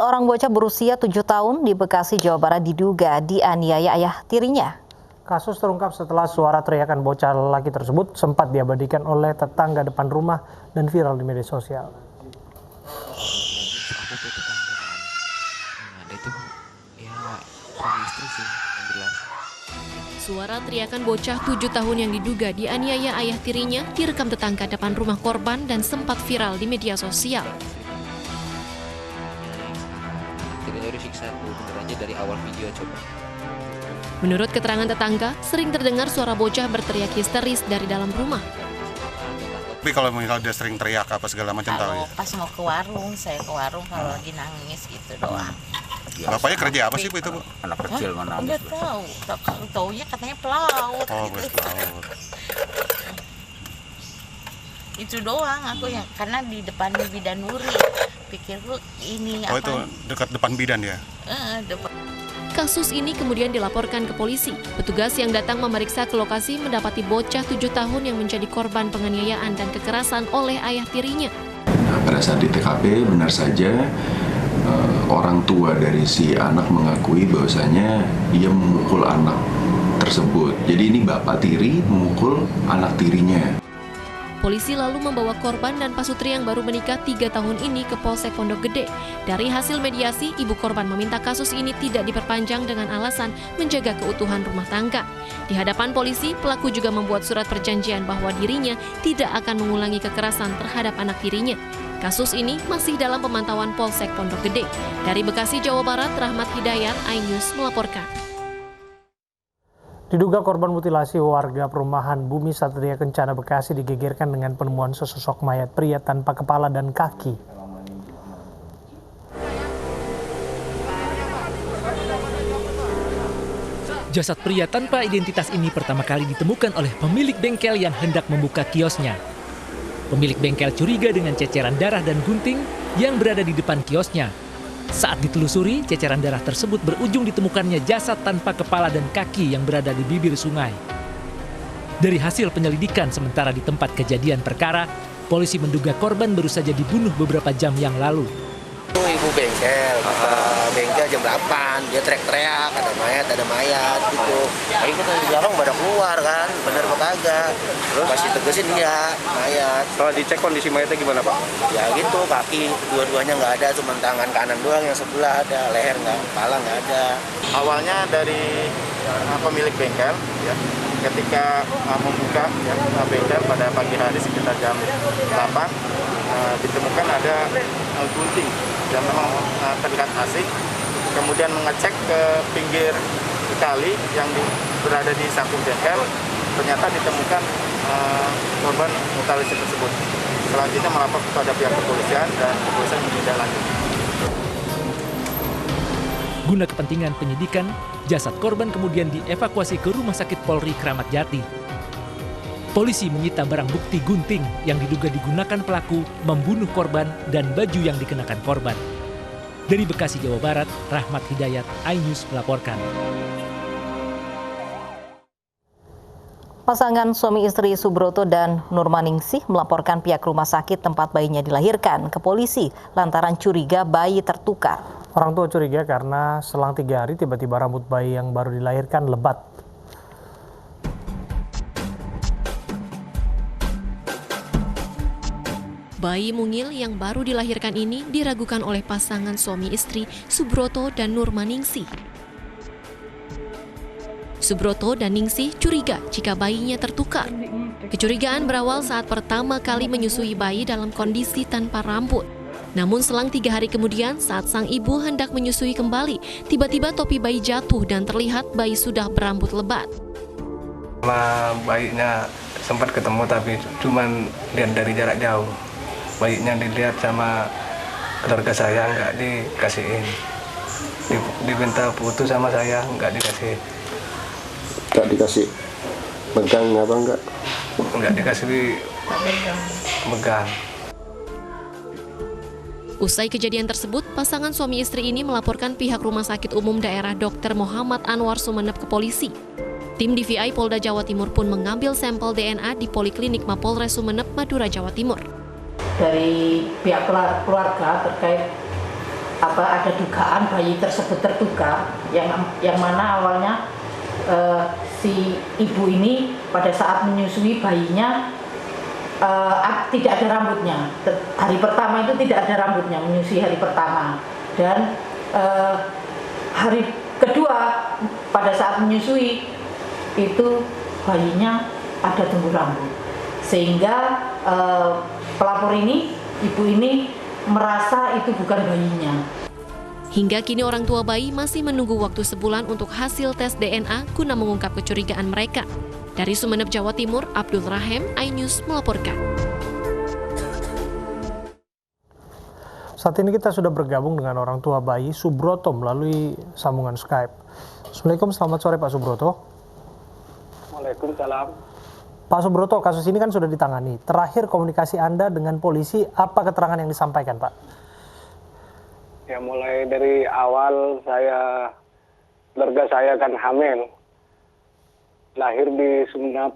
Seorang bocah berusia 7 tahun di Bekasi, Jawa Barat diduga dianiaya ayah tirinya. Kasus terungkap setelah suara teriakan bocah lelaki tersebut sempat diabadikan oleh tetangga depan rumah dan viral di media sosial. Suara teriakan bocah 7 tahun yang diduga dianiaya ayah tirinya direkam tetangga depan rumah korban dan sempat viral di media sosial. Dari awal video coba. Menurut keterangan tetangga, sering terdengar suara bocah berteriak histeris dari dalam rumah. Tapi kalau misalnya dia sering teriak apa segala macam tahu ya? Pas mau ke warung, saya ke warung kalau lagi nangis gitu doang. Bapaknya kerja apa sih Bu itu Bu? Anak kecil mana? Enggak tahu, taunya katanya pelaut. Oh, gitu. pelaut. Itu doang aku yang karena di depan bidan Nuri. Pikirku ini Oh, apa? itu dekat depan bidan ya? Depan. Kasus ini kemudian dilaporkan ke polisi. Petugas yang datang memeriksa ke lokasi mendapati bocah 7 tahun yang menjadi korban penganiayaan dan kekerasan oleh ayah tirinya. Pada saat di TKP benar saja orang tua dari si anak mengakui bahwasanya ia memukul anak tersebut. Jadi ini bapak tiri memukul anak tirinya. Polisi lalu membawa korban dan pasutri yang baru menikah 3 tahun ini ke Polsek Pondok Gede. Dari hasil mediasi, ibu korban meminta kasus ini tidak diperpanjang dengan alasan menjaga keutuhan rumah tangga. Di hadapan polisi, pelaku juga membuat surat perjanjian bahwa dirinya tidak akan mengulangi kekerasan terhadap anak tirinya. Kasus ini masih dalam pemantauan Polsek Pondok Gede. Dari Bekasi, Jawa Barat, Rahmat Hidayat, iNews melaporkan. Diduga korban mutilasi warga perumahan Bumi Satria Kencana Bekasi digegerkan dengan penemuan sesosok mayat pria tanpa kepala dan kaki. Jasad pria tanpa identitas ini pertama kali ditemukan oleh pemilik bengkel yang hendak membuka kiosnya. Pemilik bengkel curiga dengan ceceran darah dan gunting yang berada di depan kiosnya. Saat ditelusuri, ceceran darah tersebut berujung ditemukannya jasad tanpa kepala dan kaki yang berada di bibir sungai. Dari hasil penyelidikan sementara di tempat kejadian perkara, polisi menduga korban baru saja dibunuh beberapa jam yang lalu. Ibu bengkel, bengkel jam 8, dia teriak-teriak, ada mayat gitu. Akhirnya kita di belakang pada keluar kan, bener apa kagak. Terus pasti tegesin dia, mayat. Setelah dicek kondisi mayatnya gimana Pak? Ya gitu, kaki dua-duanya nggak ada, cuma tangan kanan doang yang sebelah ada, leher nggak, kepala nggak ada. Awalnya dari pemilik bengkel, ya, ketika membuka bengkel pada pagi hari sekitar jam 8, ditemukan ada gunting yang memang terlihat asing. Kemudian mengecek ke pinggir kali yang berada di samping bengkel, ternyata ditemukan korban mutilasi tersebut. Selanjutnya melapor kepada pihak kepolisian dan kepolisian menindaklanjuti. Guna kepentingan penyidikan, jasad korban kemudian dievakuasi ke Rumah Sakit Polri Kramat Jati. Polisi menyita barang bukti gunting yang diduga digunakan pelaku membunuh korban dan baju yang dikenakan korban. Dari Bekasi, Jawa Barat, Rahmat Hidayat, iNews melaporkan. Pasangan suami istri Subroto dan Nurmaningsih melaporkan pihak rumah sakit tempat bayinya dilahirkan ke polisi lantaran curiga bayi tertukar. Orang tua curiga karena selang 3 hari tiba-tiba rambut bayi yang baru dilahirkan lebat. Bayi mungil yang baru dilahirkan ini diragukan oleh pasangan suami istri Subroto dan Nurmaningsih. Subroto dan Ningsih curiga jika bayinya tertukar. Kecurigaan berawal saat pertama kali menyusui bayi dalam kondisi tanpa rambut. Namun selang 3 hari kemudian saat sang ibu hendak menyusui kembali, tiba-tiba topi bayi jatuh dan terlihat bayi sudah berambut lebat. Sama bayinya sempat ketemu tapi cuman lihat dari jarak jauh. Bayinya dilihat sama keluarga saya, nggak dikasihin. Diminta foto sama saya, nggak dikasih. Nggak dikasih pegang apa enggak? Nggak dikasih pegang. Usai kejadian tersebut, pasangan suami istri ini melaporkan pihak Rumah Sakit Umum Daerah Dr. Muhammad Anwar Sumeneb ke polisi. Tim DVI Polda Jawa Timur pun mengambil sampel DNA di Poliklinik Mapolres Sumeneb, Madura, Jawa Timur. Dari pihak keluarga terkait ada dugaan bayi tersebut tertukar, yang mana awalnya si ibu ini pada saat menyusui bayinya tidak ada rambutnya. Hari pertama itu tidak ada rambutnya, menyusui hari pertama, dan hari kedua pada saat menyusui itu bayinya ada tumbuh rambut, sehingga pelapor ini, ibu ini merasa itu bukan bayinya. Hingga kini orang tua bayi masih menunggu waktu sebulan untuk hasil tes DNA guna mengungkap kecurigaan mereka. Dari Sumeneb, Jawa Timur, Abdul Rahim, iNews melaporkan. Saat ini kita sudah bergabung dengan orang tua bayi Subroto melalui sambungan Skype. Assalamualaikum, selamat sore Pak Subroto. Waalaikumsalam. Pak Subroto, kasus ini kan sudah ditangani. Terakhir komunikasi Anda dengan polisi, apa keterangan yang disampaikan, Pak? Ya, mulai dari awal keluarga saya kan hamil. Lahir di Sumeneb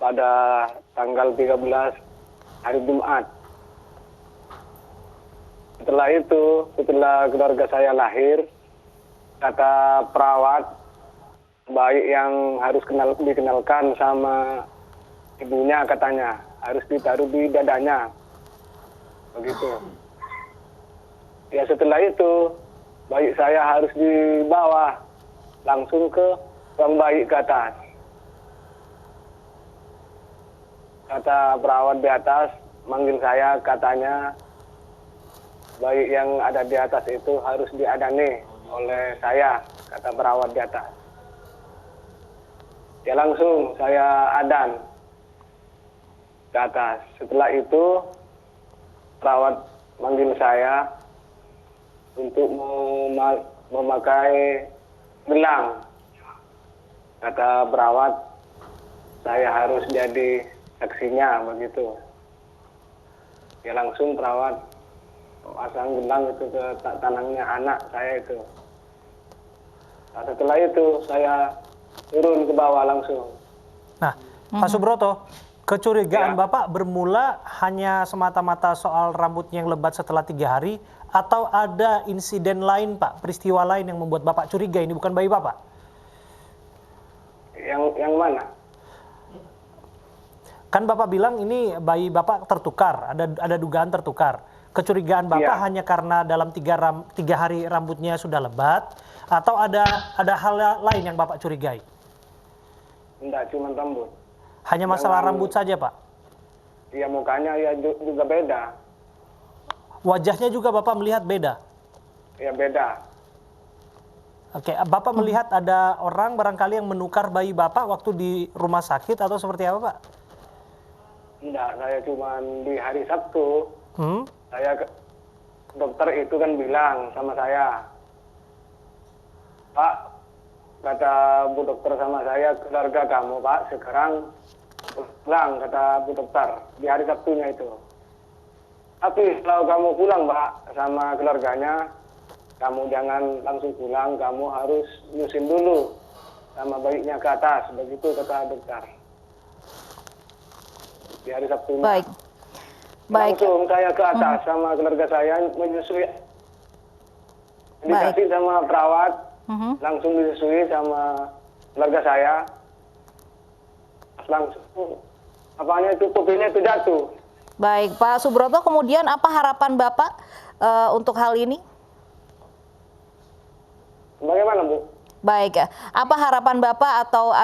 pada tanggal 13 hari Jumat. Setelah keluarga saya lahir, kata perawat, bayi yang harus dikenalkan sama ibunya katanya, harus ditaruh di dadanya. Begitu. Ya setelah itu, bayi saya harus dibawa langsung ke ruang bayi ke atas. Kata perawat di atas, manggil saya, katanya bayi yang ada di atas itu harus diadani oleh saya, kata perawat di atas. Ya langsung saya adan ke atas. Setelah itu, perawat manggil saya untuk memakai gelang. Kata perawat, saya harus jadi saksinya, begitu. Ya langsung perawat pasang gelang itu ke tangannya anak saya itu. Nah, setelah itu saya turun ke bawah langsung. Nah, Pak Subroto, kecurigaan Bapak bermula hanya semata-mata soal rambutnya yang lebat setelah 3 hari, atau ada insiden lain, Pak, peristiwa lain yang membuat Bapak curiga ini bukan bayi Bapak? Yang mana? Kan Bapak bilang ini bayi Bapak tertukar, ada dugaan tertukar. Kecurigaan Bapak hanya karena dalam 3 hari rambutnya sudah lebat, atau ada hal lain yang Bapak curigai? Enggak, cuma rambut. Hanya masalah rambut saja, Pak? Iya, mukanya ya juga beda. Wajahnya juga Bapak melihat beda? Ya, beda. Oke, Bapak melihat ada orang barangkali yang menukar bayi Bapak waktu di rumah sakit atau seperti apa, Pak? Enggak, saya cuma di hari Sabtu. Dokter itu kan bilang sama saya, Pak, kata Bu Dokter sama saya, keluarga kamu Pak sekarang pulang, kata Bu Dokter, di hari Sabtunya itu. Tapi kalau kamu pulang Pak sama keluarganya, kamu jangan langsung pulang, kamu harus nyusin dulu sama bayinya ke atas, begitu kata dokter. Di hari Sabtunya. Baik. Langsung saya ke atas sama keluarga saya menyusui. Dikasih sama perawat, langsung disusui sama keluarga saya. Langsung, apanya itu, kupingnya itu jatuh. Baik, Pak Subroto, kemudian apa harapan Bapak untuk hal ini? Bagaimana, Bu? Baik, apa harapan Bapak atau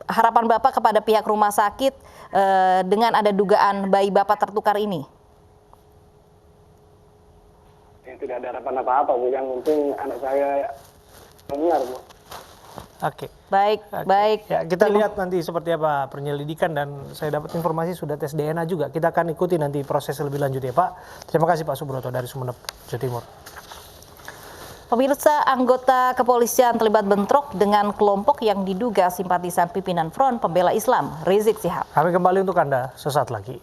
harapan Bapak kepada pihak rumah sakit dengan ada dugaan bayi Bapak tertukar ini? Ya, tidak ada harapan apa-apa, Bu. Yang penting anak saya benar, Bu. Oke. Baik. Ya, kita lihat nanti seperti apa penyelidikan, dan saya dapat informasi sudah tes DNA juga. Kita akan ikuti nanti proses lebih lanjut ya, Pak. Terima kasih Pak Subroto dari Sumeneb, Jawa Timur. Pemirsa, anggota kepolisian terlibat bentrok dengan kelompok yang diduga simpatisan pimpinan Front Pembela Islam, Rizik Syihab. Kami kembali untuk Anda sesaat lagi.